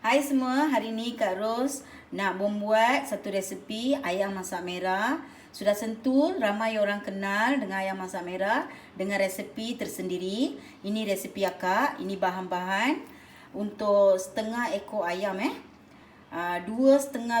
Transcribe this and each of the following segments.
Hai semua, hari ni Kak Ros nak membuat satu resepi ayam masak merah. Sudah sentuh ramai orang kenal dengan ayam masak merah dengan resepi tersendiri. Ini resepi akak, ini bahan-bahan untuk setengah ekor ayam 2,5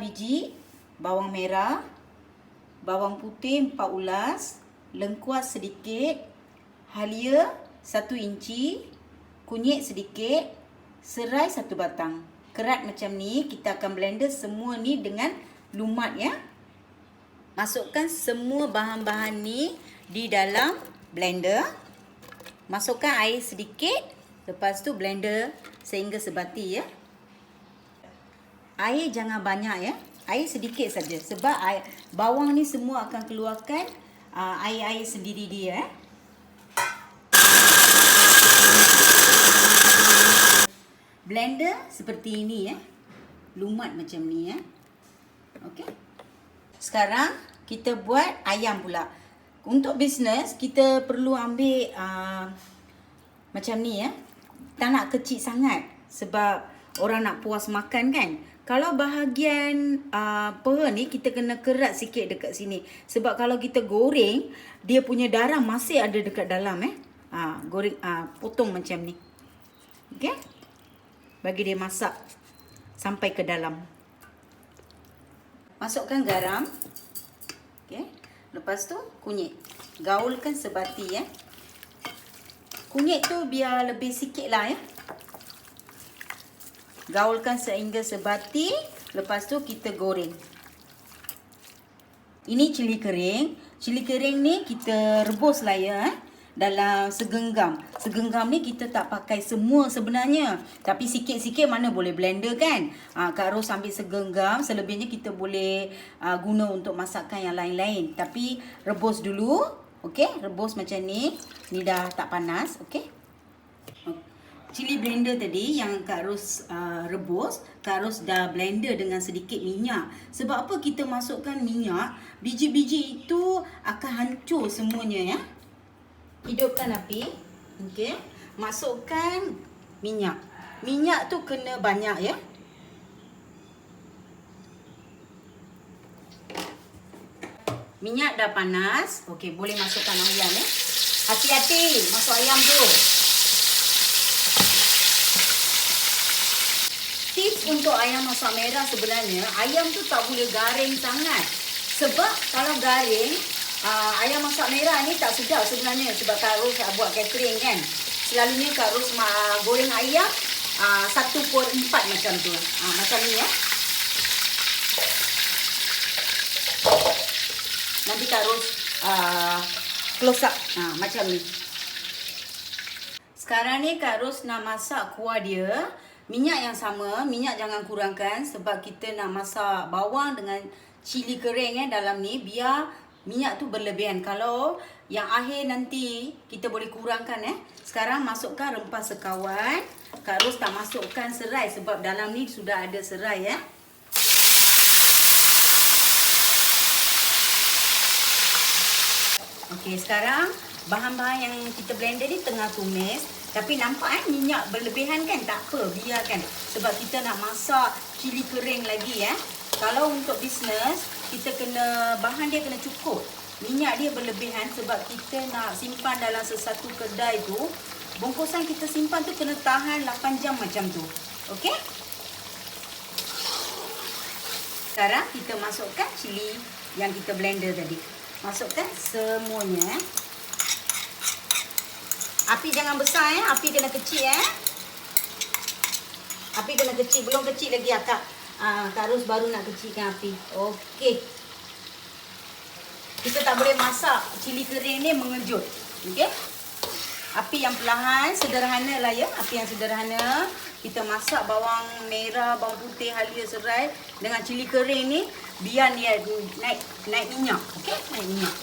biji bawang merah, bawang putih 4 ulas, lengkuas sedikit, halia 1 inci, kunyit sedikit, serai 1 batang. Kerat macam ni, kita akan blender semua ni dengan lumat ya. Masukkan semua bahan-bahan ni di dalam blender. Masukkan air sedikit, lepas tu blender sehingga sebati ya. Air jangan banyak ya. Air sedikit saja sebab bawang ni semua akan keluarkan air-air sendiri dia. Blender seperti ini ya. Lumat macam ni ya. Okey. Sekarang kita buat ayam pula. Untuk bisnes kita perlu ambil macam ni ya. Tak nak kecil sangat sebab orang nak puas makan kan. Kalau bahagian peha ni kita kena kerat sikit dekat sini. Sebab kalau kita goreng, dia punya darah masih ada dekat dalam goreng potong macam ni. Okey? Bagi dia masak sampai ke dalam. Masukkan garam. Okey. Lepas tu kunyit. Gaulkan sebati ya. Kunyit tu biar lebih sikit lah ya. Gaulkan sehingga sebati. Lepas tu kita goreng. Ini cili kering. Cili kering ni kita rebus lah ya. Dalam segenggam. Segenggam ni kita tak pakai semua sebenarnya. Tapi sikit-sikit mana boleh blender kan. Kak Ros ambil segenggam. Selebihnya kita boleh guna untuk masakan yang lain-lain. Tapi rebus dulu. Okey, rebus macam ni. Ni dah tak panas. Okey. Cili blender tadi yang Kak Ros rebus. Kak Ros dah blender dengan sedikit minyak. Sebab apa kita masukkan minyak? Biji-biji itu akan hancur semuanya ya. Hidupkan api. Okey. Masukkan minyak. Minyak tu kena banyak ya. Minyak dah panas. Okey, boleh masukkan ayam ya. Hati-hati masuk ayam tu. Tips untuk ayam masak merah sebenarnya, ayam tu tak boleh garing sangat. Sebab kalau garing, ayam masak merah ni tak sedap sebenarnya. Sebab Kak Ros buat catering kan. Selalunya Kak Ros goreng ayam 1/4 macam tu. Macam ni ya. Nanti Kak Ros close up macam ni. Sekarang ni Kak Ros nak masak kuah dia. Minyak yang sama, minyak jangan kurangkan. Sebab kita nak masak bawang dengan cili kering dalam ni. Biar minyak tu berlebihan. Kalau yang akhir nanti kita boleh kurangkan Sekarang masukkan rempah sekawan. Kak Ros tak masukkan serai sebab dalam ni sudah ada serai ya. Okey, sekarang bahan-bahan yang kita blender ni tengah tumis. Tapi nampak minyak berlebihan kan? Tak apa, biarkan. Sebab kita nak masak cili kering lagi ya. Kalau untuk bisnes, kita kena bahan dia kena cukup. Minyak dia berlebihan sebab kita nak simpan dalam sesuatu kedai tu. Bungkusan kita simpan tu kena tahan 8 jam macam tu. Okey? Sekarang kita masukkan cili yang kita blender tadi. Masukkan semuanya. Api jangan besar api kena kecil Api kena kecil, belum kecil lagi akak. Kak Ros baru nak kecilkan api. Okey. Kita tak boleh masak cili kering ni mengejut. Okey. Api yang perlahan, sederhana lah ya. Api yang sederhana. Kita masak bawang merah, bawang putih, halia, serai dengan cili kering ni biar dia naik minyak. Okey, naik minyak.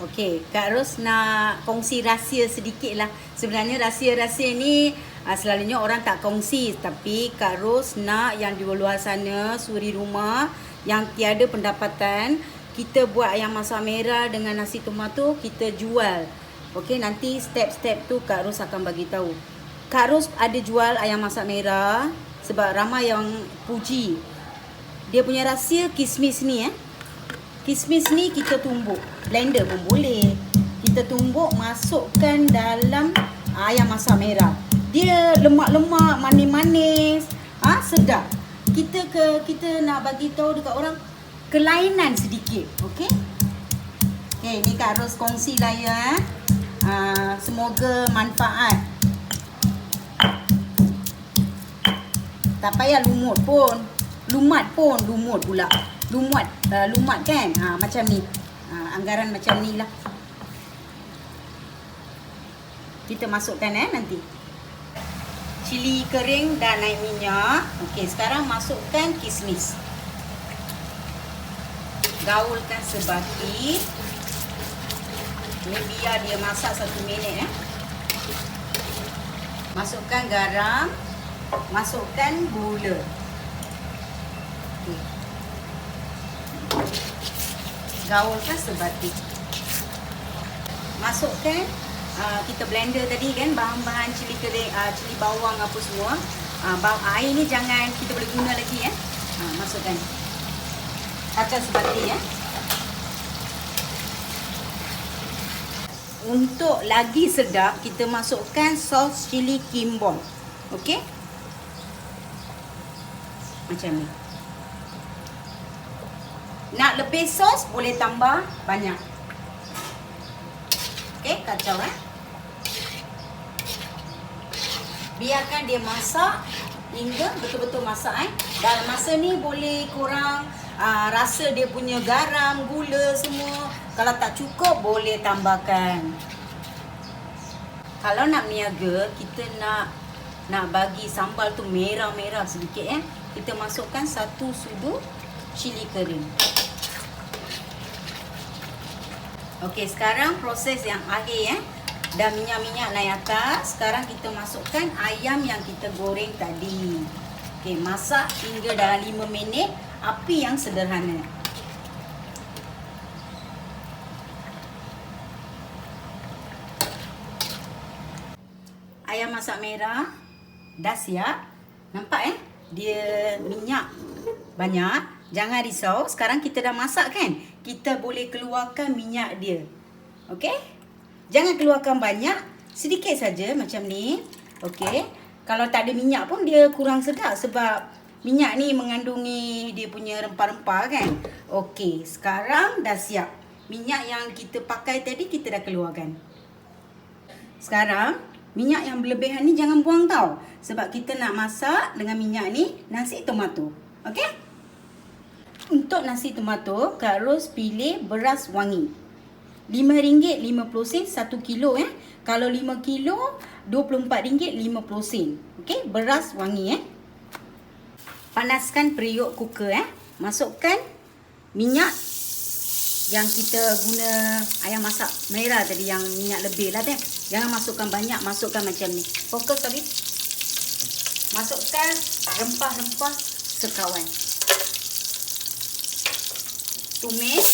Okey, Kak Ros nak kongsi rahsia sedikit lah. Sebenarnya rahsia-rahsia ni selalunya orang tak kongsi. Tapi Kak Ros nak yang di luar sana, suri rumah yang tiada pendapatan, kita buat ayam masak merah dengan nasi tomato, kita jual. Okey, nanti step-step tu Kak Ros akan bagi tahu. Kak Ros ada jual ayam masak merah sebab ramai yang puji. Dia punya rahsia kismis ni Kismis ni kita tumbuk. Blender pun boleh. Kita tumbuk, masukkan dalam ayam masak merah. Dia lemak-lemak, manis-manis. Sedap. Kita nak bagi tahu dekat orang kelainan sedikit. Okey? Okey, ni Kak Ros kongsi lah ya. Semoga manfaat. Tak payah lumut pun. Lumat pula. Lumat kan? Macam ni. Anggaran macam ni lah. Kita masukkan nanti. Cili kering dah naik minyak. Okey, sekarang masukkan kismis. Gaulkan sebati. Ni biar dia masak 1 minit Masukkan garam. Masukkan gula. Okay. Gaulkan sebati. Masukkan kita blender tadi kan bahan-bahan cili kering, cili bawang apa semua. Air ni jangan, kita boleh guna lagi masukkan. Kacang sebati Untuk lagi sedap, kita masukkan sos cili kimbom. Okey? Macam ni. Nak lebih sos, boleh tambah banyak. Okey, kacau Biarkan dia masak hingga betul-betul masak Dalam masa ni boleh kurang rasa dia punya garam, gula semua. Kalau tak cukup, boleh tambahkan. Kalau nak niaga, kita nak bagi sambal tu merah-merah sedikit kita masukkan 1 sudu cili kering. Okey, sekarang proses yang akhir Dah minyak-minyak naik atas. Sekarang kita masukkan ayam yang kita goreng tadi. Okey, masak hingga dalam 5 minit. Api yang sederhana. Ayam masak merah dah siap. Nampak dia minyak banyak. Jangan risau. Sekarang kita dah masak kan? Kita boleh keluarkan minyak dia. Okey? Jangan keluarkan banyak. Sedikit saja macam ni. Okey? Kalau tak ada minyak pun dia kurang sedap. Sebab minyak ni mengandungi dia punya rempah-rempah kan? Okey. Sekarang dah siap. Minyak yang kita pakai tadi kita dah keluarkan. Sekarang minyak yang berlebihan ni jangan buang tau. Sebab kita nak masak dengan minyak ni nasi tomato. Okey? Untuk nasi tomato, Kak Ros pilih beras wangi. RM5.50 1 kilo Kalau 5 kilo RM24.50. Okey, beras wangi Panaskan periuk cooker Masukkan minyak yang kita guna ayam masak merah tadi, yang minyak lebih lah Jangan masukkan banyak, masukkan macam ni. Fokus tadi. Masukkan rempah-rempah sekawan. Tumis.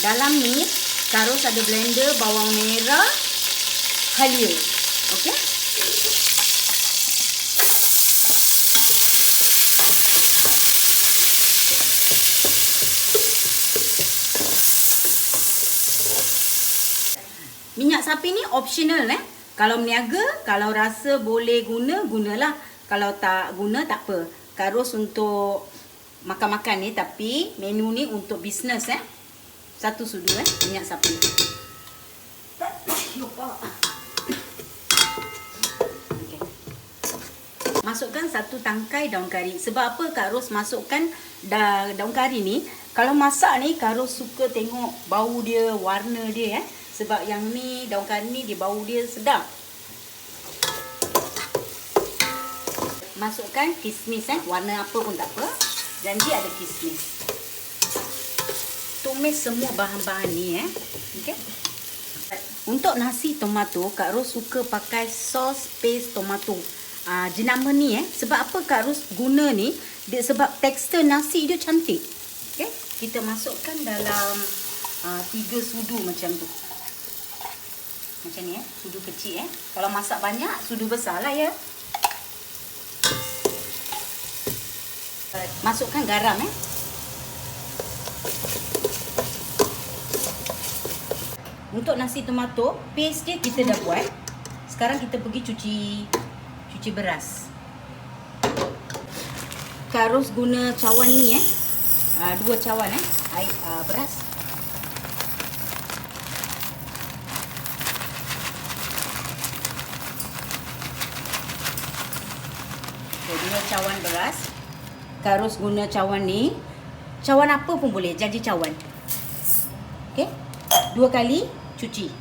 Dalam ni Kak Ros ada blender bawang merah halia. Okey? Minyak sapi ni optional Kalau meniaga, kalau rasa boleh guna, gunalah. Kalau tak guna tak apa. Kak Ros untuk makan-makan ni, tapi menu ni untuk bisnes 1 sudu minyak sapi. Okay. Masukkan 1 tangkai daun kari. Sebab apa Kak Ros masukkan daun kari ni? Kalau masak ni Kak Ros suka tengok bau dia, warna dia Sebab yang ni daun kari ni dia bau dia sedap. Masukkan kismis warna apa pun tak apa. Janji ada kismis. Tumis semua bahan-bahan ni Okey. Untuk nasi tomato, Kak Ros suka pakai sos paste tomato. Jenama ni sebab apa Kak Ros guna ni? Dia sebab tekstur nasi dia cantik. Okey, kita masukkan dalam 3 sudu macam tu. Macam ni sudu kecil Kalau masak banyak, sudu besar lah ya. Masukkan garam Untuk nasi tomato, paste dia kita dah buat. Sekarang kita pergi cuci beras. Kak Ros guna cawan ni 2 cawan air beras. Okay, 2 cawan beras. Kak Ros guna cawan ni. Cawan apa pun boleh, jadi cawan. Okey. 2 kali cuci.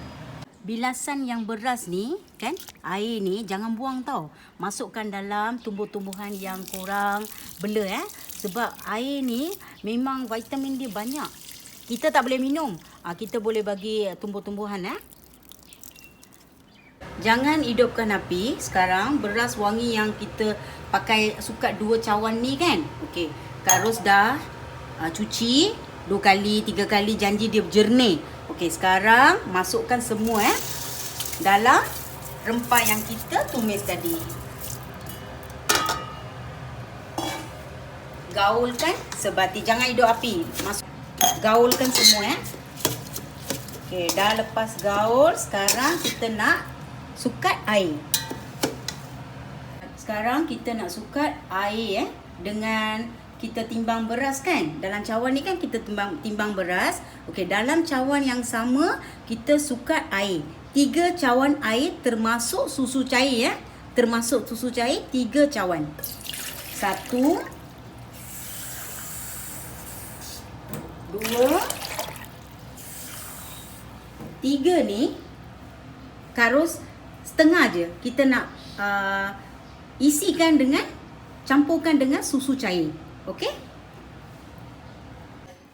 Bilasan yang beras ni kan, air ni jangan buang tau. Masukkan dalam tumbuh-tumbuhan yang korang bela sebab air ni memang vitamin dia banyak. Kita tak boleh minum. Kita boleh bagi tumbuh-tumbuhan Jangan hidupkan api. Sekarang beras wangi yang kita pakai sukat 2 cawan ni kan. Okey, Kak Ros dah cuci 2 kali, 3 kali, janji dia jernih. Okey, sekarang masukkan semua dalam rempah yang kita tumis tadi. Gaulkan sebati, jangan hidup api. Gaulkan semua Okey, dah lepas gaul, sekarang kita nak sukat air. Sekarang kita nak sukat air dengan kita timbang beras kan. Dalam cawan ni kan kita timbang beras. Okey, dalam cawan yang sama kita sukat air. 3 cawan air termasuk susu cair Termasuk susu cair 3 cawan. 1 2 3 ni Kak Ros setengah je. Kita nak isikan dengan campurkan dengan susu cair. Okey?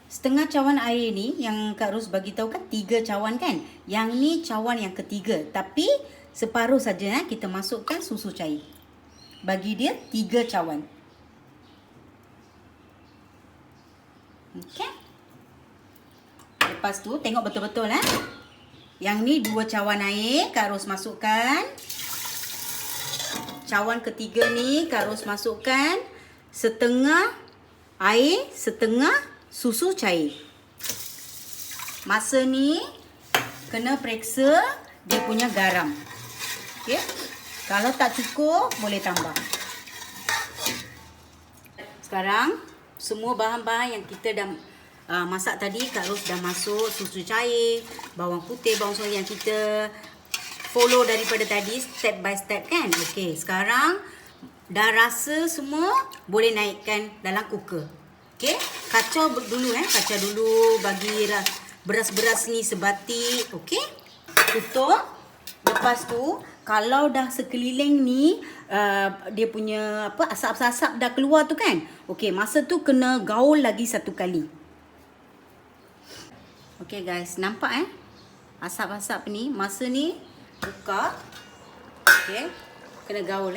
Setengah cawan air ni yang Kak Ros bagi tahu kan 3 cawan kan. Yang ni cawan yang ketiga. Tapi separuh saja kita masukkan susu cair. Bagi dia 3 cawan. Okey? Lepas tu tengok betul-betul Yang ni 2 cawan air Kak Ros masukkan. Cawan ketiga ni Kak Ros masukkan setengah air, setengah susu cair. Masa ni kena periksa dia punya garam. Okey? Kalau tak cukup boleh tambah. Sekarang semua bahan-bahan yang kita dah masak tadi, Kak Ros dah masuk susu cair, bawang putih, bawang soya yang kita follow daripada tadi step by step kan. Okey, sekarang dah rasa semua, boleh naikkan dalam cooker. Okey, kacau dulu kacau dulu bagi beras-beras ni sebati. Okey, tutup. Lepas tu kalau dah sekeliling ni dia punya asap-asap dah keluar tu kan. Okey, masa tu kena gaul lagi 1 kali. Okey guys, nampak asap-asap ni. Masa ni buka. Okey, kena gaul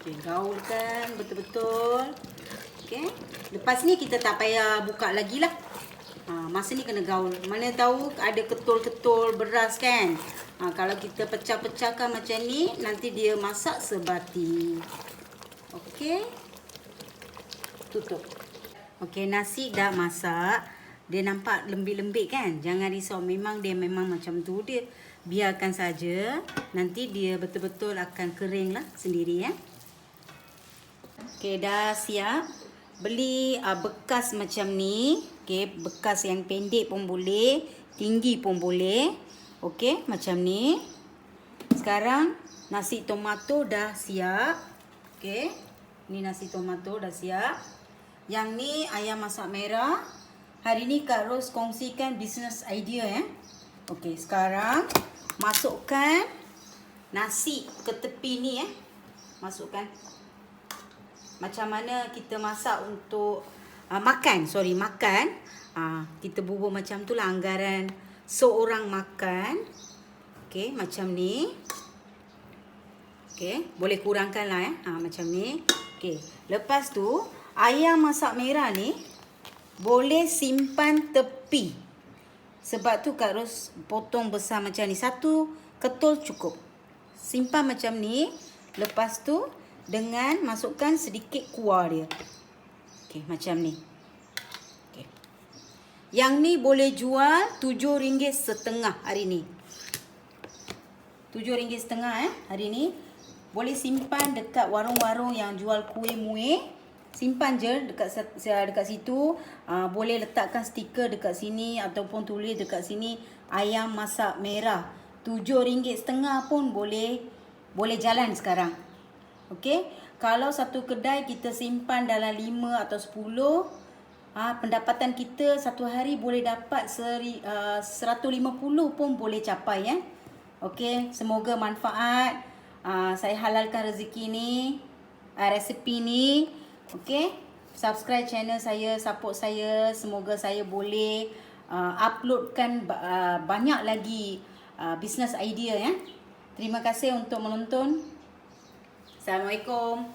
Okey, gaulkan betul-betul. Okey, lepas ni kita tak payah buka lagi lah. Masa ni kena gaul. Mana tahu ada ketul-ketul beras kan. Kalau kita pecah-pecahkan macam ni, nanti dia masak sebati. Okey, tutup. Okey, nasi dah masak. Dia nampak lembik-lembik kan. Jangan risau, memang macam tu. Dia biarkan saja. Nanti dia betul-betul akan kering lah sendiri Okey, dah siap. Beli bekas macam ni. Okey, bekas yang pendek pun boleh, tinggi pun boleh. Okey, macam ni. Sekarang nasi tomato dah siap. Okey, ni nasi tomato dah siap. Yang ni ayam masak merah. Hari ni Kak Ros kongsikan business idea Okey, sekarang masukkan nasi ke tepi ni Masukkan. Macam mana kita masak untuk makan. Kita bubur macam tu lah, anggaran seorang makan. Okey, macam ni. Okey, boleh kurangkan lah macam ni. Okey, lepas tu ayam masak merah ni boleh simpan tepi. Sebab tu Kak Ros potong besar macam ni. Satu ketul cukup. Simpan macam ni. Lepas tu dengan masukkan sedikit kuah dia. Okey, macam ni. Okey. Yang ni boleh jual RM7.5 hari ni. RM7.5 hari ni. Boleh simpan dekat warung-warung yang jual kuih muih. Simpan je dekat situ. Boleh letakkan stiker dekat sini ataupun tulis dekat sini ayam masak merah. RM7.5 pun boleh jalan sekarang. Okey. Kalau satu kedai kita simpan dalam 5 atau 10, pendapatan kita satu hari boleh dapat 150 pun boleh capai Okey, semoga manfaat. Saya halalkan rezeki ni, resepi ni. Okey, subscribe channel saya, support saya. Semoga saya boleh uploadkan banyak lagi business idea Terima kasih untuk menonton. Assalamualaikum.